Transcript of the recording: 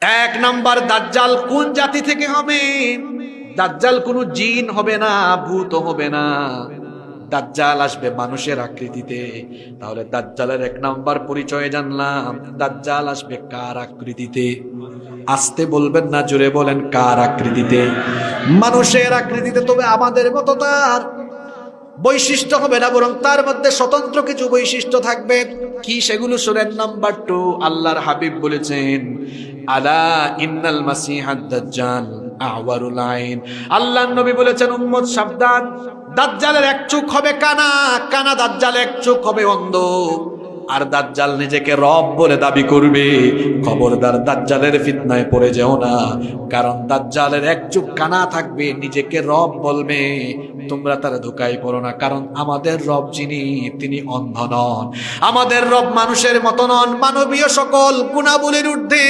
এক নাম্বার, দাজ্জাল কোন জাতি থেকে হবে? দাজ্জাল কোনো জিন হবে না, ভূত হবে না। দাজ্জাল আসবে মানুষের আকৃতিতে। তাহলে দাজ্জালের এক নাম্বার পরিচয় জানলাম, দাজ্জাল আসবে কার আকৃতিতে? আসতে বলবেন না, জোরে বলেন, কার আকৃতিতে? মানুষের আকৃতিতে। তবে আমাদের মতো তার বৈশিষ্ট্য হবে না, বরং তার মধ্যে স্বতন্ত্র কিছু বৈশিষ্ট্য থাকবে। কি সেগুলো শুনেন। নাম্বার 2, আল্লাহর হাবিব বলেছেন, আলা ইন্নাল মাসিহাদ দাজ্জাল আওয়ারুল আইন। আল্লাহর নবী বলেছেন, উম্মত সাবধান, দাজ্জালের এক চোখ হবে কানা, কানা দাজ্জাল এক চোখ হবে অন্ধ। আর দাজ্জাল নিজেকে রব বলে দাবি করবে। খবরদার, দাজ্জালের ফিতনায় পড়ে যেও না, কারণ দাজ্জালের এক চোখ কানা থাকবে, নিজেকে রব বলবে। তোমরা তার ধোকায় পড়ো না, কারণ আমাদের রব যিনি, তিনি অন্ধ নন। আমাদের রব মানুষের মতো নন, মানবীয় সকল গুণাবলীর ঊর্ধ্বে।